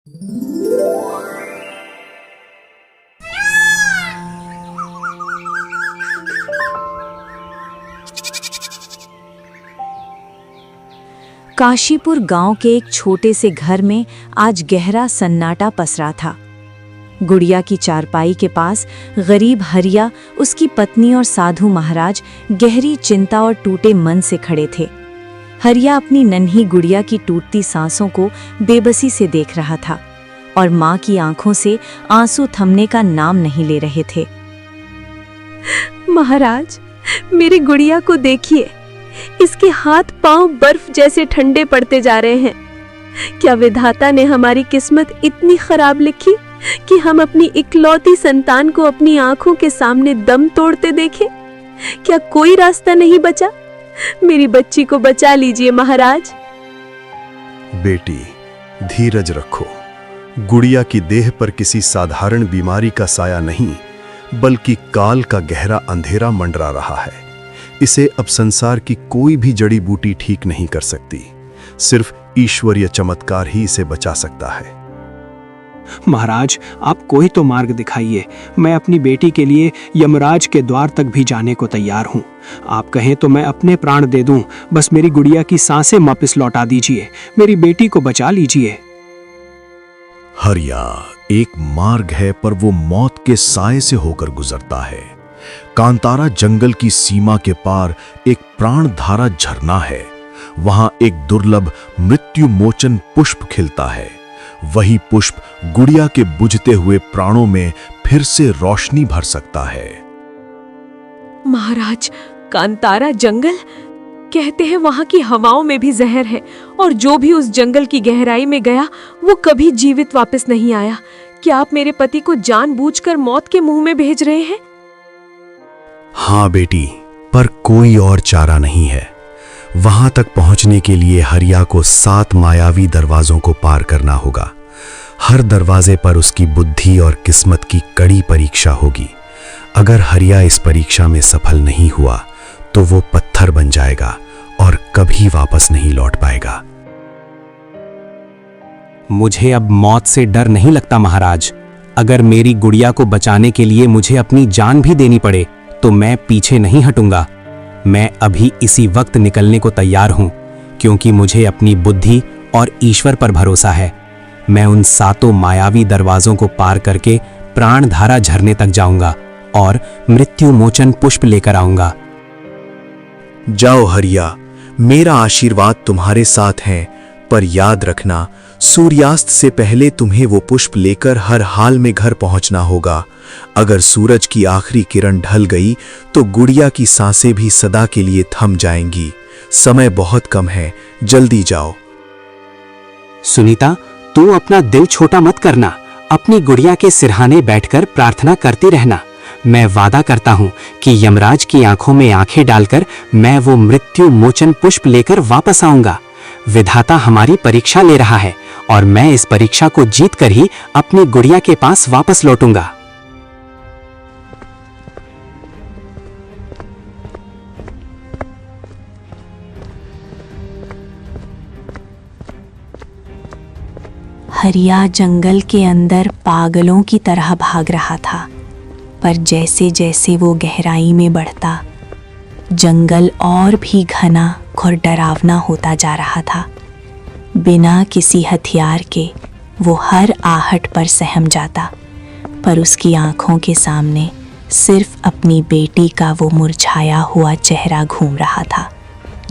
काशीपुर गांव के एक छोटे से घर में आज गहरा सन्नाटा पसरा था। गुड़िया की चारपाई के पास गरीब हरिया, उसकी पत्नी और साधु महाराज गहरी चिंता और टूटे मन से खड़े थे। हरिया अपनी नन्ही गुड़िया की टूटती सांसों को बेबसी से देख रहा था और माँ की आंखों से आंसू थमने का नाम नहीं ले रहे थे। महाराज, मेरी गुड़िया को देखिए, इसके हाथ पांव बर्फ जैसे ठंडे पड़ते जा रहे हैं। क्या विधाता ने हमारी किस्मत इतनी खराब लिखी कि हम अपनी इकलौती संतान को अपनी आंखों के सामने दम तोड़ते देखें? क्या कोई रास्ता नहीं बचा? मेरी बच्ची को बचा लीजिए महाराज। बेटी, धीरज रखो। गुड़िया की देह पर किसी साधारण बीमारी का साया नहीं, बल्कि काल का गहरा अंधेरा मंडरा रहा है। इसे अब संसार की कोई भी जड़ी बूटी ठीक नहीं कर सकती। सिर्फ ईश्वरीय चमत्कार ही इसे बचा सकता है। महाराज, आप कोई तो मार्ग दिखाइए। मैं अपनी बेटी के लिए यमराज के द्वार तक भी जाने को तैयार हूँ। आप कहें तो मैं अपने प्राण दे दूं, बस मेरी गुड़िया की सांसें वापस लौटा दीजिए। मेरी बेटी को बचा लीजिए। हरिया, एक मार्ग है, पर वो मौत के साए से होकर गुजरता है। कांतारा जंगल की सीमा के पार एक प्राणधारा झरना है। वहां एक दुर्लभ मृत्यु मोचन पुष्प खिलता है। वही पुष्प गुड़िया के बुझते हुए प्राणों में फिर से रोशनी भर सकता है। महाराज, कांतारा जंगल? कहते हैं वहां की हवाओं में भी जहर है और जो भी उस जंगल की गहराई में गया वो कभी जीवित वापस नहीं आया। क्या आप मेरे पति को जानबूझकर मौत के मुंह में भेज रहे हैं? हाँ बेटी, पर कोई और चारा नहीं है। वहां तक पहुंचने के लिए हरिया को 7 मायावी दरवाजों को पार करना होगा। हर दरवाजे पर उसकी बुद्धि और किस्मत की कड़ी परीक्षा होगी। अगर हरिया इस परीक्षा में सफल नहीं हुआ तो वो पत्थर बन जाएगा और कभी वापस नहीं लौट पाएगा। मुझे अब मौत से डर नहीं लगता महाराज। अगर मेरी गुड़िया को बचाने के लिए मुझे अपनी जान भी देनी पड़े तो मैं पीछे नहीं हटूंगा। मैं अभी इसी वक्त निकलने को तैयार हूं, क्योंकि मुझे अपनी बुद्धि और ईश्वर पर भरोसा है। मैं उन 7 मायावी दरवाजों को पार करके प्राणधारा झरने तक जाऊंगा और मृत्यु मोचन पुष्प लेकर आऊंगा। जाओ हरिया, मेरा आशीर्वाद तुम्हारे साथ है, पर याद रखना, सूर्यास्त से पहले तुम्हें वो पुष्प लेकर हर हाल में घर पहुंचना होगा। अगर सूरज की आखिरी किरण ढल गई तो गुड़िया की सांसें भी सदा के लिए थम जाएंगी। समय बहुत कम है, जल्दी जाओ। सुनीता, तू अपना दिल छोटा मत करना। अपनी गुड़िया के सिरहाने बैठकर प्रार्थना करती रहना। मैं वादा करता हूं कि यमराज की आंखों में आंखें डालकर मैं वो मृत्यु मोचन पुष्प लेकर वापस आऊंगा। विधाता हमारी परीक्षा ले रहा है और मैं इस परीक्षा को जीतकर ही अपनी गुड़िया के पास वापस लौटूंगा। हरिया जंगल के अंदर पागलों की तरह भाग रहा था, पर जैसे जैसे वो गहराई में बढ़ता, जंगल और भी घना और डरावना होता जा रहा था। बिना किसी हथियार के वो हर आहट पर सहम जाता, पर उसकी आंखों के सामने सिर्फ अपनी बेटी का वो मुरझाया हुआ चेहरा घूम रहा था,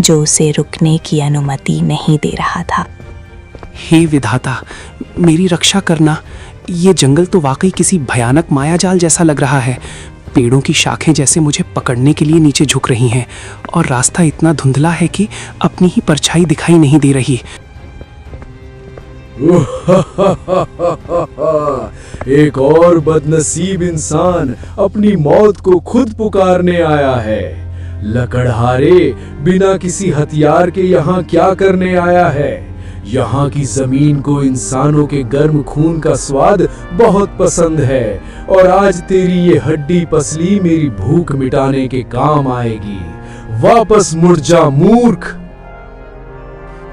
जो उसे रुकने की अनुमति नहीं दे रहा था। हे विधाता, मेरी रक्षा करना। ये जंगल तो वाकई किसी भयानक मायाजाल जैसा लग रहा है। पेड़ों की शाखें जैसे मुझे पकड़ने के लिए नीचे झुक रही हैं और रास्ता इतना धुंधला है कि अपनी ही परछाई दिखाई नहीं दे रही। एक और बदनसीब इंसान अपनी मौत को खुद पुकारने आया है। लकड़हारे, बिना किसी हथियार के यहाँ क्या करने आया है? यहाँ की जमीन को इंसानों के गर्म खून का स्वाद बहुत पसंद है और आज तेरी ये हड्डी पसली मेरी भूख मिटाने के काम आएगी। वापस मुड़ जा मूर्ख।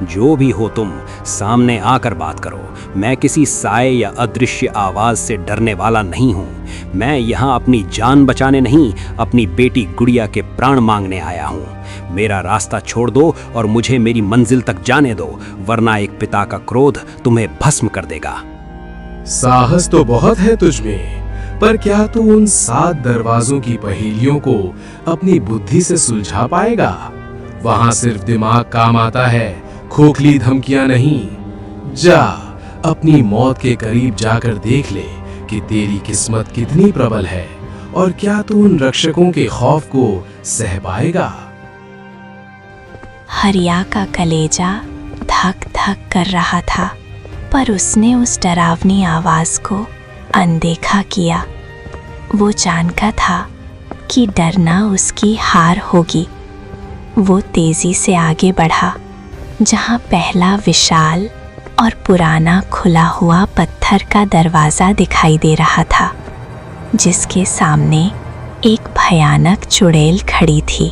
जो भी हो तुम, सामने आकर बात करो। मैं किसी साए या अदृश्य आवाज से डरने वाला नहीं हूँ। मैं यहाँ अपनी जान बचाने नहीं, अपनी बेटी गुड़िया के प्राण मांगने आया हूँ। मेरा रास्ता छोड़ दो और मुझे मेरी मंजिल तक जाने दो, वरना एक पिता का क्रोध तुम्हें भस्म कर देगा। साहस तो बहुत है तुझमें, पर क्या तू उन 7 दरवाजों की पहेलियों को अपनी बुद्धि से सुलझा पाएगा? वहां सिर्फ दिमाग काम आता है, खोखली धमकियां नहीं। जा, अपनी मौत के करीब जाकर देख ले कि तेरी किस्मत कितनी प्रबल है और क्या तू उन रक्षकों के खौफ को सह पाएगा। हरिया का कलेजा धक धक कर रहा था, पर उसने उस डरावनी आवाज को अनदेखा किया। वो जानता था कि डरना उसकी हार होगी। वो तेजी से आगे बढ़ा, जहां पहला विशाल और पुराना खुला हुआ पत्थर का दरवाजा दिखाई दे रहा था, जिसके सामने एक भयानक चुड़ैल खड़ी थी।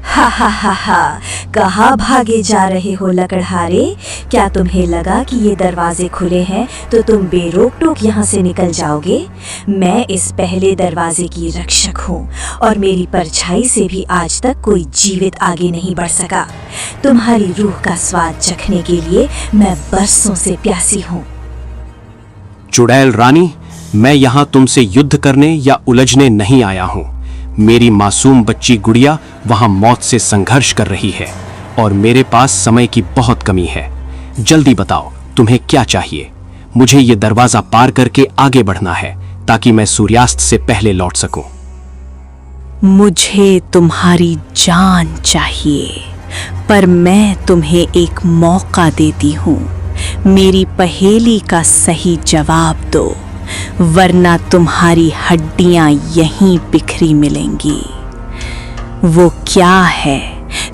हा हा हा हा, कहाँ भागे जा रहे हो लकड़हारे? क्या तुम्हें लगा कि ये दरवाजे खुले हैं तो तुम बेरोक टोक यहाँ से निकल जाओगे? मैं इस पहले दरवाजे की रक्षक हूँ और मेरी परछाई से भी आज तक कोई जीवित आगे नहीं बढ़ सका। तुम्हारी रूह का स्वाद चखने के लिए मैं बरसों से प्यासी हूँ। चुड़ैल रानी, मैं यहाँ तुमसे युद्ध करने या उलझने नहीं आया हूँ। मेरी मासूम बच्ची गुड़िया वहां मौत से संघर्ष कर रही है और मेरे पास समय की बहुत कमी है। जल्दी बताओ, तुम्हें क्या चाहिए? मुझे ये दरवाजा पार करके आगे बढ़ना है ताकि मैं सूर्यास्त से पहले लौट सकूं। मुझे तुम्हारी जान चाहिए, पर मैं तुम्हें एक मौका देती हूँ। मेरी पहेली का सही जवाब दो, वरना तुम्हारी हड्डियां यहीं बिखरी मिलेंगी। वो क्या है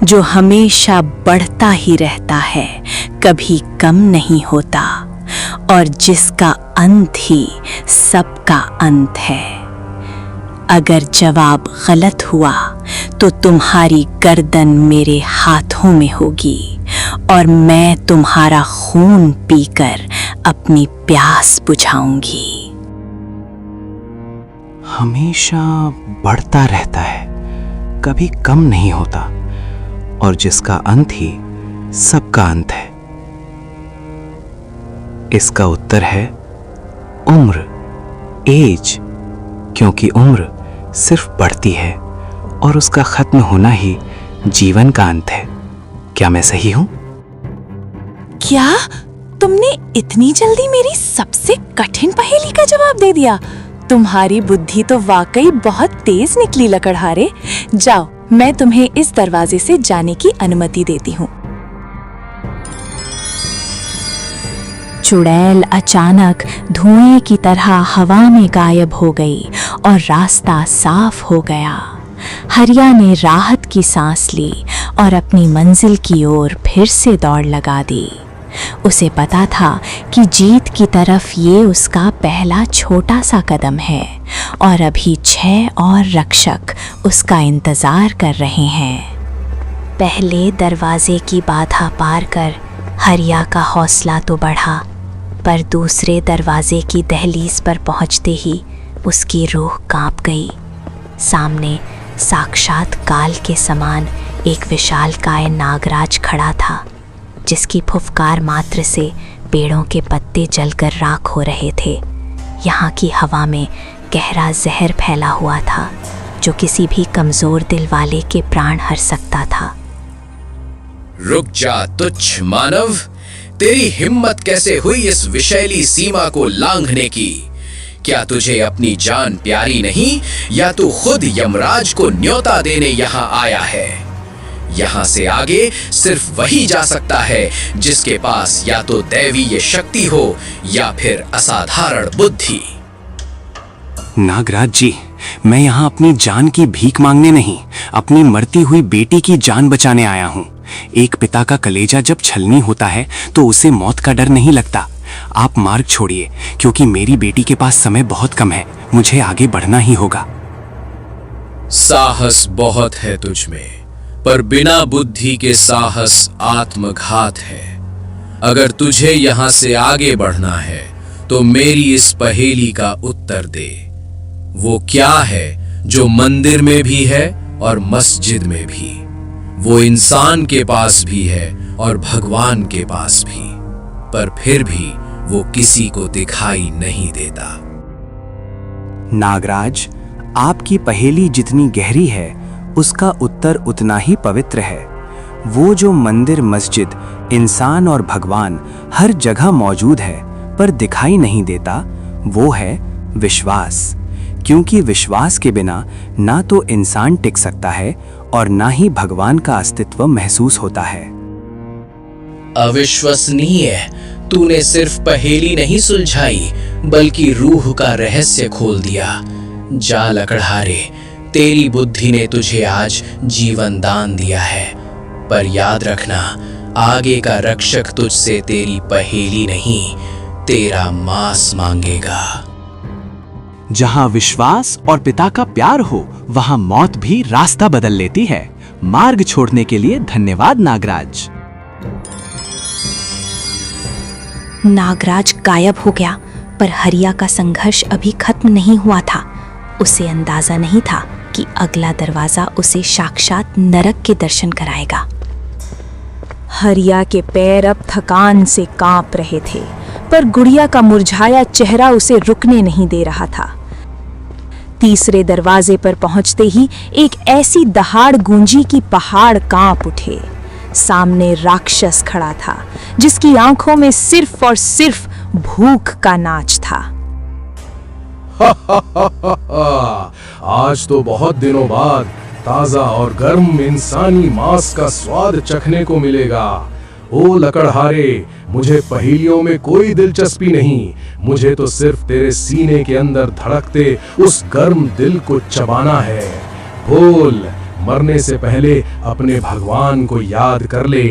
जो हमेशा बढ़ता ही रहता है, कभी कम नहीं होता, और जिसका अंत ही सबका अंत है? अगर जवाब गलत हुआ तो तुम्हारी गर्दन मेरे हाथों में होगी और मैं तुम्हारा खून पीकर अपनी प्यास बुझाऊंगी। हमेशा बढ़ता रहता है, कभी कम नहीं होता, और जिसका अंत ही सबका अंत है। इसका उत्तर है उम्र, एज, क्योंकि उम्र सिर्फ बढ़ती है और उसका खत्म होना ही जीवन का अंत है। क्या मैं सही हूं? क्या तुमने इतनी जल्दी मेरी सबसे कठिन पहेली का जवाब दे दिया? तुम्हारी बुद्धि तो वाकई बहुत तेज निकली लकड़हारे। जाओ, मैं तुम्हें इस दरवाजे से जाने की अनुमति देती हूँ। चुड़ैल अचानक धुएं की तरह हवा में गायब हो गई और रास्ता साफ हो गया। हरिया ने राहत की सांस ली और अपनी मंजिल की ओर फिर से दौड़ लगा दी। उसे पता था कि जीत की तरफ ये उसका पहला छोटा सा कदम है और अभी 6 और रक्षक उसका इंतजार कर रहे हैं। पहले दरवाजे की बाधा पार कर हरिया का हौसला तो बढ़ा, पर दूसरे दरवाजे की दहलीज पर पहुंचते ही उसकी रूह कांप गई। सामने साक्षात काल के समान एक विशालकाय नागराज खड़ा था, जिसकी फुफकार मात्र से पेड़ों के पत्ते जलकर राख हो रहे थे। यहाँ की हवा में गहरा जहर फैला हुआ था, जो किसी भी कमजोर दिल वाले के प्राण हर सकता था। रुक जा तुच्छ मानव, तेरी हिम्मत कैसे हुई इस विषैली सीमा को लांघने की? क्या तुझे अपनी जान प्यारी नहीं, या तू खुद यमराज को न्योता देने यहाँ आया है? यहाँ से आगे सिर्फ वही जा सकता है जिसके पास या तो दैवीय शक्ति हो या फिर असाधारण बुद्धि। नागराज जी, मैं यहाँ अपनी जान की भीख मांगने नहीं, अपनी मरती हुई बेटी की जान बचाने आया हूँ। एक पिता का कलेजा जब छलनी होता है तो उसे मौत का डर नहीं लगता। आप मार्ग छोड़िए, क्योंकि मेरी बेटी के पास समय बहुत कम है। मुझे आगे बढ़ना ही होगा। साहस बहुत है तुझमें, पर बिना बुद्धि के साहस आत्मघात है। अगर तुझे यहां से आगे बढ़ना है तो मेरी इस पहेली का उत्तर दे। वो क्या है जो मंदिर में भी है और मस्जिद में भी? वो इंसान के पास भी है और भगवान के पास भी, पर फिर भी वो किसी को दिखाई नहीं देता। नागराज, आपकी पहेली जितनी गहरी है उसका उत्तर उतना ही पवित्र है। वो जो मंदिर, मस्जिद, इंसान और भगवान हर जगह मौजूद है पर दिखाई नहीं देता, वो है विश्वास। क्योंकि विश्वास के बिना ना तो इंसान टिक सकता है और ना ही भगवान का अस्तित्व महसूस होता है। अविश्वसनीय! तूने सिर्फ पहेली नहीं सुलझाई बल्कि रूह का रहस्य खोल दिया। जा लकड़हारे, तेरी बुद्धि ने तुझे आज जीवन दान दिया है, पर याद रखना, आगे का रक्षक तुझसे तेरी पहेली नहीं, तेरा मांस मांगेगा। जहां विश्वास और पिता का प्यार हो वहां मौत भी रास्ता बदल लेती है। मार्ग छोड़ने के लिए धन्यवाद नागराज। नागराज गायब हो गया, पर हरिया का संघर्ष अभी खत्म नहीं हुआ था। उसे अंदाजा नहीं था कि अगला दरवाजा उसे साक्षात नरक के दर्शन कराएगा। हरिया के पैर अब थकान से कांप रहे थे, पर गुड़िया का मुरझाया चेहरा उसे रुकने नहीं दे रहा था। तीसरे दरवाजे पर पहुंचते ही एक ऐसी दहाड़ गूंजी कि पहाड़ कांप उठे। सामने राक्षस खड़ा था, जिसकी आंखों में सिर्फ और सिर्फ भूख का नाच था। आज तो बहुत दिनों बाद ताजा और गर्म इंसानी मांस का स्वाद चखने को मिलेगा। ओ लकड़हारे, मुझे पहेलियों में कोई दिलचस्पी नहीं। मुझे तो सिर्फ तेरे सीने के अंदर धड़कते उस गर्म दिल को चबाना है। बोल, मरने से पहले अपने भगवान को याद कर ले।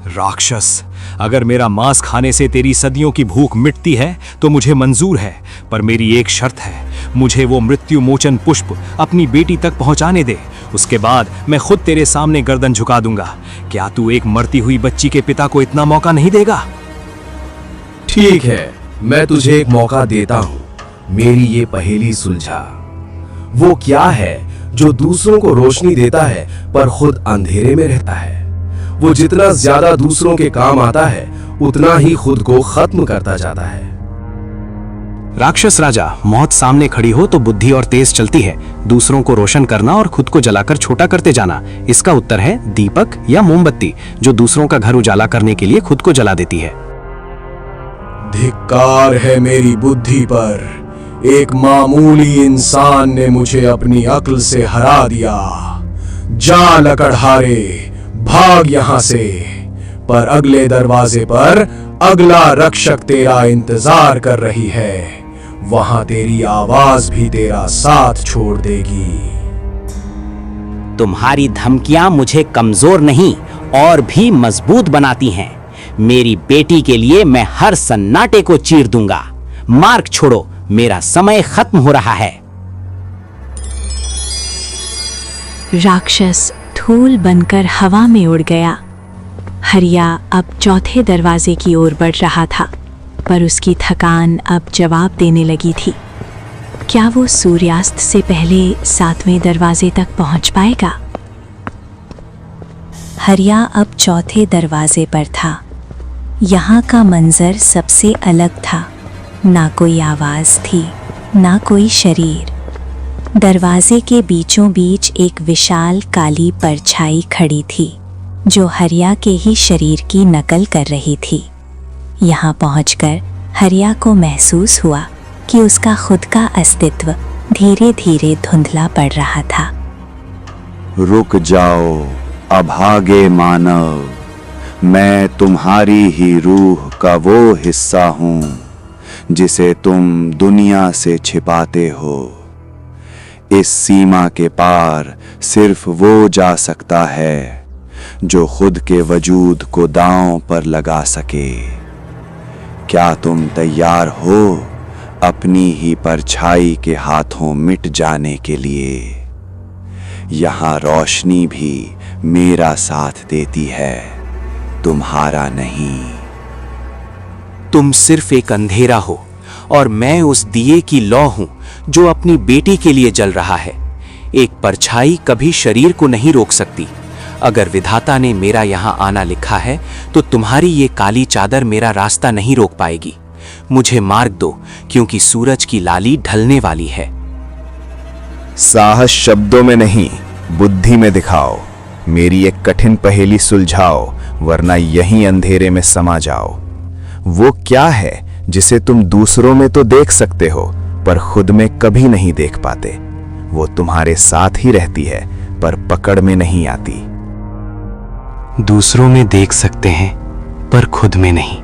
राक्षस, अगर मेरा मांस खाने से तेरी सदियों की भूख मिटती है तो मुझे मंजूर है, पर मेरी एक शर्त है। मुझे वो मृत्यु मोचन पुष्प अपनी बेटी तक पहुंचाने दे। उसके बाद मैं खुद तेरे सामने गर्दन झुका दूंगा। क्या तू एक मरती हुई बच्ची के पिता को इतना मौका नहीं देगा? ठीक है, मैं तुझे एक मौका देता हूँ। मेरी ये पहेली सुलझा। वो क्या है जो दूसरों को रोशनी देता है पर खुद अंधेरे में रहता है? वो जितना ज्यादा दूसरों के काम आता है उतना ही खुद को खत्म करता जाता है। राक्षस राजा, मौत सामने खड़ी हो तो बुद्धि और तेज चलती है। दूसरों को रोशन करना और खुद को जलाकर छोटा करते जाना। इसका उत्तर है दीपक या मोमबत्ती, जो दूसरों का घर उजाला करने के लिए खुद को जला देती है। धिक्कार है मेरी बुद्धि पर। एक मामूली इंसान ने मुझे अपनी अक्ल से हरा दिया। जा लकड़हारे, भाग यहां से। पर अगले दरवाजे पर अगला रक्षक तेरा इंतजार कर रही है। वहां तेरी आवाज भी तेरा साथ छोड़ देगी। तुम्हारी धमकियां मुझे कमजोर नहीं और भी मजबूत बनाती हैं। मेरी बेटी के लिए मैं हर सन्नाटे को चीर दूंगा। मार्ग छोड़ो, मेरा समय खत्म हो रहा है। राक्षस धूल बनकर हवा में उड़ गया। हरिया अब चौथे दरवाजे की ओर बढ़ रहा था, पर उसकी थकान अब जवाब देने लगी थी। क्या वो सूर्यास्त से पहले 7वें दरवाजे तक पहुंच पाएगा? हरिया अब चौथे दरवाजे पर था। यहाँ का मंजर सबसे अलग था। ना कोई आवाज थी, ना कोई शरीर। दरवाजे के बीचों बीच एक विशाल काली परछाई खड़ी थी, जो हरिया के ही शरीर की नकल कर रही थी। यहाँ पहुंचकर हरिया को महसूस हुआ कि उसका खुद का अस्तित्व धीरे धीरे धुंधला पड़ रहा था। रुक जाओ अभागे मानव, मैं तुम्हारी ही रूह का वो हिस्सा हूँ जिसे तुम दुनिया से छिपाते हो। इस सीमा के पार सिर्फ वो जा सकता है जो खुद के वजूद को दांव पर लगा सके। क्या तुम तैयार हो अपनी ही परछाई के हाथों मिट जाने के लिए? यहाँ रोशनी भी मेरा साथ देती है, तुम्हारा नहीं। तुम सिर्फ एक अंधेरा हो और मैं उस दिए की लौ हूं जो अपनी बेटी के लिए जल रहा है। एक परछाई कभी शरीर को नहीं रोक सकती। अगर विधाता ने मेरा यहां आना लिखा है तो तुम्हारी ये काली चादर मेरा रास्ता नहीं रोक पाएगी। मुझे मार्ग दो, क्योंकि सूरज की लाली ढलने वाली है। साहस शब्दों में नहीं, बुद्धि में दिखाओ। मेरी एक कठिन पहेली सुलझाओ, वरना यहीं अंधेरे में समा जाओ। वो क्या है जिसे तुम दूसरों में तो देख सकते हो, पर खुद में कभी नहीं देख पाते? वो तुम्हारे साथ ही रहती है, पर पकड़ में नहीं आती। दूसरों में देख सकते हैं, पर खुद में नहीं।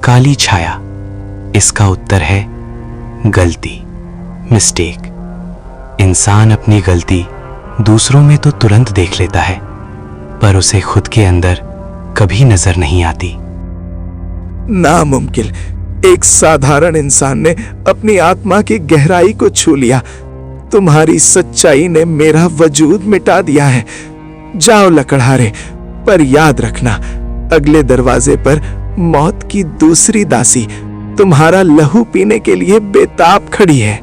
काली छाया, इसका उत्तर है गलती, मिस्टेक। इंसान अपनी गलती दूसरों में तो तुरंत देख लेता है, पर उसे खुद के अंदर कभी नजर नहीं आती। नामुमकिन, एक साधारण इंसान ने अपनी आत्मा की गहराई को छू लिया। तुम्हारी सच्चाई ने मेरा वजूद मिटा दिया है। जाओ लकड़हारे, पर याद रखना, अगले दरवाजे पर मौत की दूसरी दासी तुम्हारा लहू पीने के लिए बेताब खड़ी है।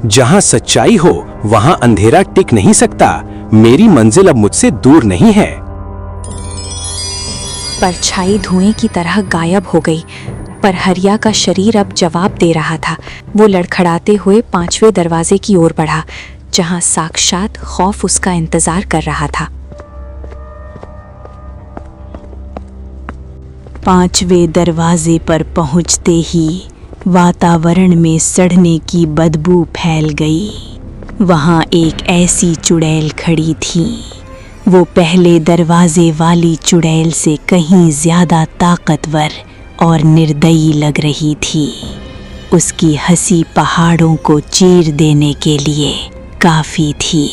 जहां सच्चाई हो वहां अंधेरा टिक नहीं सकता। मेरी मंजिल अब मुझसे दूर नहीं है। परछाई धुएं की तरह गायब हो गई, पर हरिया का शरीर अब जवाब दे रहा था। वो लड़खड़ाते हुए 5वें दरवाजे की ओर बढ़ा, जहां साक्षात खौफ उसका इंतजार कर रहा था। 5वें दरवाजे पर पहुंचते ही वातावरण में सड़ने की बदबू फैल गई। वहां एक ऐसी चुड़ैल खड़ी थी। वो पहले दरवाजे वाली चुड़ैल से कहीं ज्यादा ताकतवर और निर्दयी लग रही थी। उसकी हंसी पहाड़ों को चीर देने के लिए काफी थी।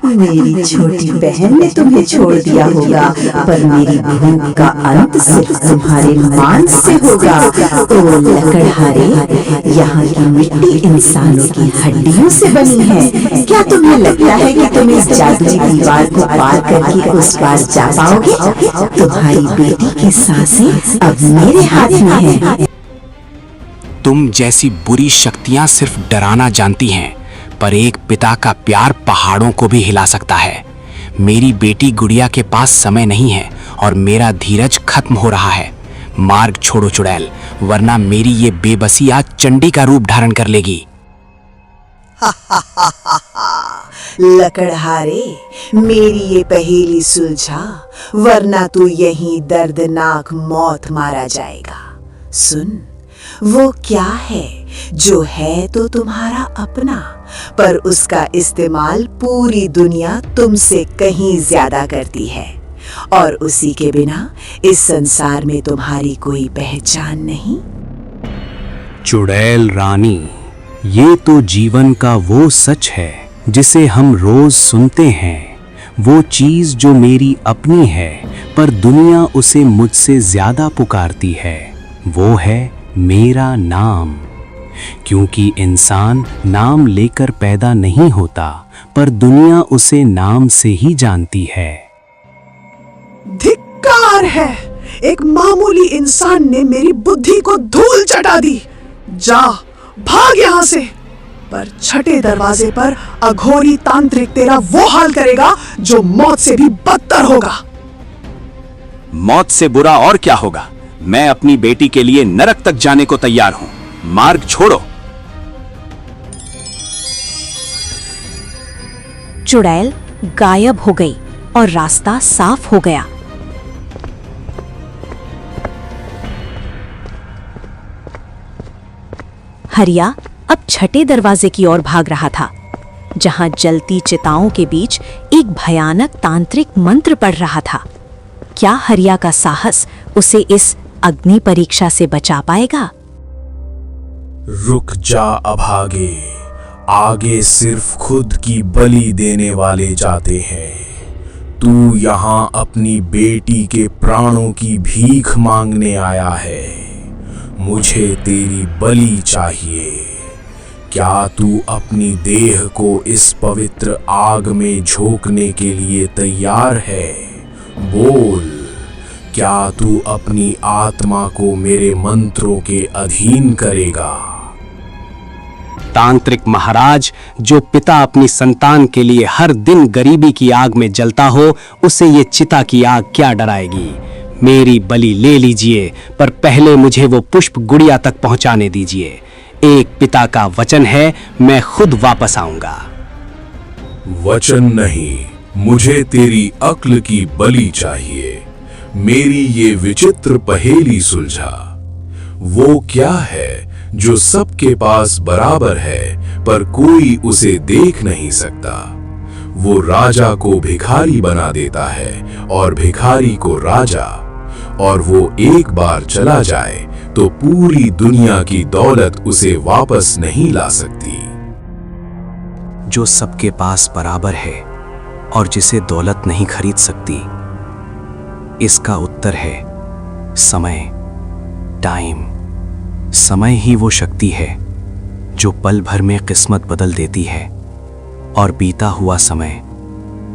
मेरी छोटी बहन ने तुम्हें छोड़ दिया होगा, पर मेरी भूख का अंत सिर्फ तुम्हारे मांस से होगा। ओ लकड़हारे, यहाँ की मिट्टी इंसानों की हड्डियों से बनी है। क्या तुम्हें लगता है कि तुम इस जादुई दीवार को पार करके उस पार जा पाओगे? तुम्हारी बेटी की सांसें अब मेरे हाथ में हैं। तुम जैसी बुरी शक्तियां सिर्फ डराना जानती हैं, पर एक पिता का प्यार पहाड़ों को भी हिला सकता है। मेरी बेटी गुड़िया के पास समय नहीं है और मेरा धीरज खत्म हो रहा है। मार्ग छोड़ो चुड़ैल, वरना मेरी ये बेबसी आज चंडी का रूप धारण कर लेगी। लकड़हारे, मेरी ये पहेली सुलझा, वरना तू यहीं दर्दनाक मौत मारा जाएगा। सुन, वो क्या है जो है तो तुम्हारा अपना, पर उसका इस्तेमाल पूरी दुनिया तुमसे कहीं ज्यादा करती है, और उसी के बिना इस संसार में तुम्हारी कोई पहचान नहीं। चुड़ैल रानी, ये तो जीवन का वो सच है जिसे हम रोज सुनते हैं। वो चीज जो मेरी अपनी है, पर दुनिया उसे मुझसे ज्यादा पुकारती है। वो है मेरा नाम। क्योंकि इंसान नाम लेकर पैदा नहीं होता, पर दुनिया उसे नाम से ही जानती है। धिक्कार है, एक मामूली इंसान ने मेरी बुद्धि को धूल चटा दी। जा, भाग यहाँ से। पर छठे दरवाजे पर अघोरी तांत्रिक तेरा वो हाल करेगा जो मौत से भी बदतर होगा। मौत से बुरा और क्या होगा? मैं अपनी बेटी के लिए नरक तक जाने को तैयार हूं। मार्ग छोड़ो। चुड़ैल गायब हो गई और रास्ता साफ हो गया। हरिया अब छठे दरवाजे की ओर भाग रहा था, जहां जलती चिताओं के बीच एक भयानक तांत्रिक मंत्र पढ़ रहा था। क्या हरिया का साहस उसे इस अग्नि परीक्षा से बचा पाएगा? रुक जा अभागे, आगे सिर्फ खुद की बलि देने वाले जाते हैं। तू यहाँ अपनी बेटी के प्राणों की भीख मांगने आया है। मुझे तेरी बलि चाहिए। क्या तू अपनी देह को इस पवित्र आग में झोंकने के लिए तैयार है? बोल, क्या तू अपनी आत्मा को मेरे मंत्रों के अधीन करेगा? तांत्रिक महाराज, जो पिता अपनी संतान के लिए हर दिन गरीबी की आग में जलता हो, उसे ये चिता की आग क्या डराएगी? मेरी बलि ले लीजिए, पर पहले मुझे वो पुष्प गुड़िया तक पहुंचाने दीजिए। एक पिता का वचन है, मैं खुद वापस आऊंगा। वचन नहीं, मुझे तेरी अक्ल की बलि चाहिए। मेरी ये विचित्र पहेली सुलझा। वो क्या है जो सबके पास बराबर है पर कोई उसे देख नहीं सकता? वो राजा को भिखारी बना देता है और भिखारी को राजा, और वो एक बार चला जाए तो पूरी दुनिया की दौलत उसे वापस नहीं ला सकती। जो सबके पास बराबर है और जिसे दौलत नहीं खरीद सकती, इसका उत्तर है समय, टाइम। समय ही वो शक्ति है जो पल भर में किस्मत बदल देती है, और बीता हुआ समय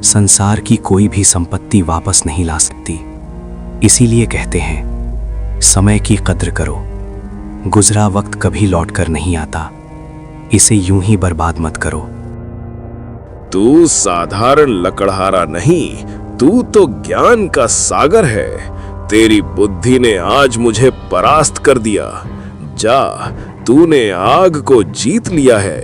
संसार की कोई भी संपत्ति वापस नहीं ला सकती। इसीलिए कहते हैं, समय की कद्र करो, गुजरा वक्त कभी लौट कर नहीं आता, इसे यूं ही बर्बाद मत करो। तू साधारण लकड़हारा नहीं, तू तो ज्ञान का सागर है। तेरी बुद्धि ने आज मुझे परास्त कर दिया। जा, तूने आग को जीत लिया है,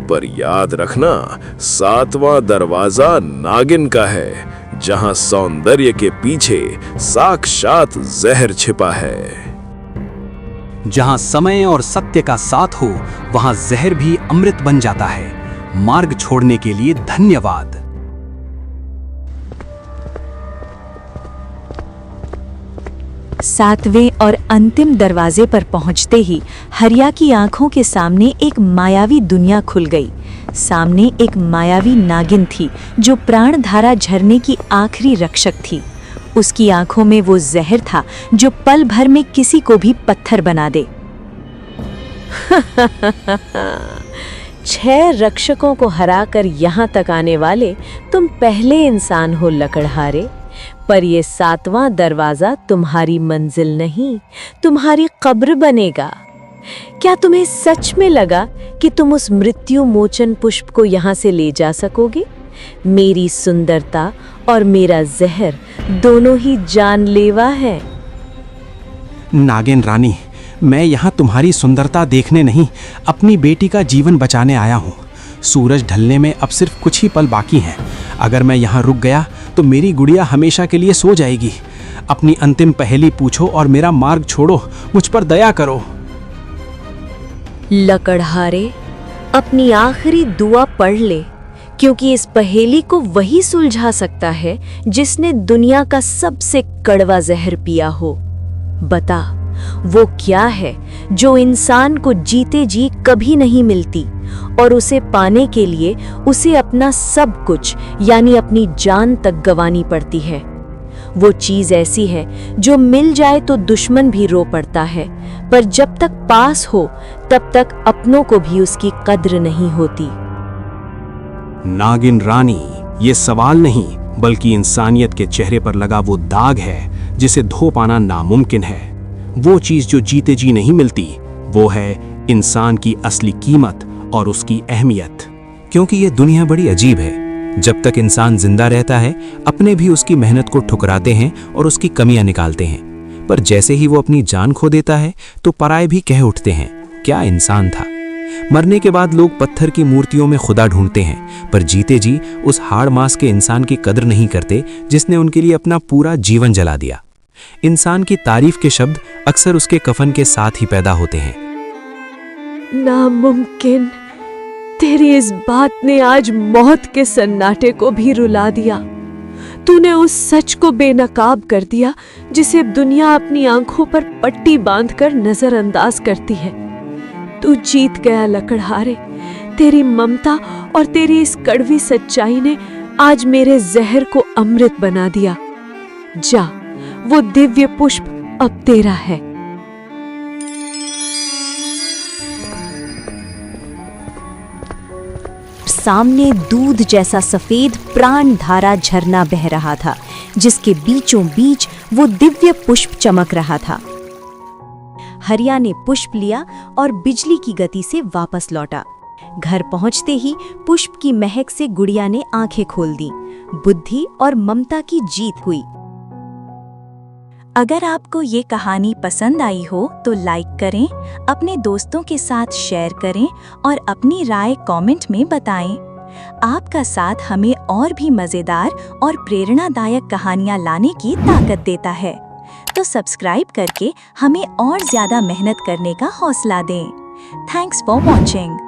पर याद रखना, 7वां दरवाजा नागिन का है, जहां सौंदर्य के पीछे साक्षात जहर छिपा है। जहां समय और सत्य का साथ हो, वहां जहर भी अमृत बन जाता है। मार्ग छोड़ने के लिए धन्यवाद। सातवें और अंतिम दरवाजे पर पहुंचते ही हरिया की आंखों के सामने एक मायावी दुनिया खुल गई। सामने एक मायावी नागिन थी जो प्राणधारा झरने की आखिरी रक्षक थी। उसकी आंखों में वो जहर था जो पल भर में किसी को भी पत्थर बना दे। 6 रक्षकों को हराकर यहाँ तक आने वाले तुम पहले इंसान हो लकड़हारे, पर ये 7वां दरवाजा तुम्हारी मंजिल नहीं, तुम्हारी कब्र बनेगा। क्या तुम्हें सच में लगा कि तुम उस मृत्यु मोचन पुष्प को यहाँ से ले जा सकोगे? मेरी सुंदरता और मेरा जहर दोनों ही जानलेवा है। नागिन रानी, मैं यहाँ तुम्हारी सुंदरता देखने नहीं, अपनी बेटी का जीवन बचाने आया हूँ। सूरज ढलने में अब सिर्फ कुछ ही पल बाकी हैं। अगर मैं यहाँ रुक गया तो मेरी गुड़िया हमेशा के लिए सो जाएगी। अपनी अंतिम पहेली पूछो और मेरा मार्ग छोड़ो, मुझ पर दया करो। लकड़हारे, अपनी आखिरी दुआ पढ़ ले, क्योंकि इस पहेली को वही सुलझा सकता है जिसने दुनिया का सबसे कड़वा जहर पिया हो। बता, वो क्या है जो इंसान को जीते जी कभी नहीं मिलती, और उसे पाने के लिए उसे अपना सब कुछ यानी अपनी जान तक गंवानी पड़ती है। वो चीज ऐसी है जो मिल जाए तो दुश्मन भी रो पड़ता है, पर जब तक पास हो तब तक अपनों को भी उसकी कद्र नहीं होती। नागिन रानी, ये सवाल नहीं बल्कि इंसानियत के चेहरे पर लगा वो दाग है जिसे धो पाना नामुमकिन है। वो चीज जो जीते जी नहीं मिलती, वो है इंसान की असली कीमत और उसकी अहमियत। क्योंकि ये दुनिया बड़ी अजीब है। जब तक इंसान जिंदा रहता है, अपने भी उसकी मेहनत को ठुकराते हैं और उसकी कमियां निकालते हैं, पर जैसे ही वो अपनी जान खो देता है तो पराये भी कह उठते हैं, क्या इंसान था। मरने के बाद लोग पत्थर की मूर्तियों में खुदा ढूंढते हैं, पर जीते जी उस हाड़ मांस के इंसान की कदर नहीं करते जिसने उनके लिए अपना पूरा जीवन जला दिया। इंसान की तारीफ के शब्द अक्सर उसके कफन के साथ ही पैदा होते हैं। नामुमकिन, तेरी इस बात ने आज मौत के सन्नाटे को भी रुला दिया। तूने उस सच को बेनकाब कर दिया जिसे दुनिया अपनी आंखों पर पट्टी बांधकर नजरअंदाज करती है। तू जीत गया लकड़हारे। तेरी ममता और तेरी इस कड़वी सच्चाई ने आज मेरे जहर को अमृत बना दिया। जा, वो दिव्य पुष्प अब तेरा है। सामने दूध जैसा सफेद प्राण धारा झरना बह रहा था, जिसके बीचों बीच वो दिव्य पुष्प चमक रहा था। हरिया ने पुष्प लिया और बिजली की गति से वापस लौटा। घर पहुंचते ही पुष्प की महक से गुड़िया ने आंखें खोल दी। बुद्धि और ममता की जीत हुई। अगर आपको ये कहानी पसंद आई हो तो लाइक करें, अपने दोस्तों के साथ शेयर करें और अपनी राय कमेंट में बताएं। आपका साथ हमें और भी मज़ेदार और प्रेरणादायक कहानियाँ लाने की ताकत देता है। तो सब्सक्राइब करके हमें और ज़्यादा मेहनत करने का हौसला दें। Thanks for watching.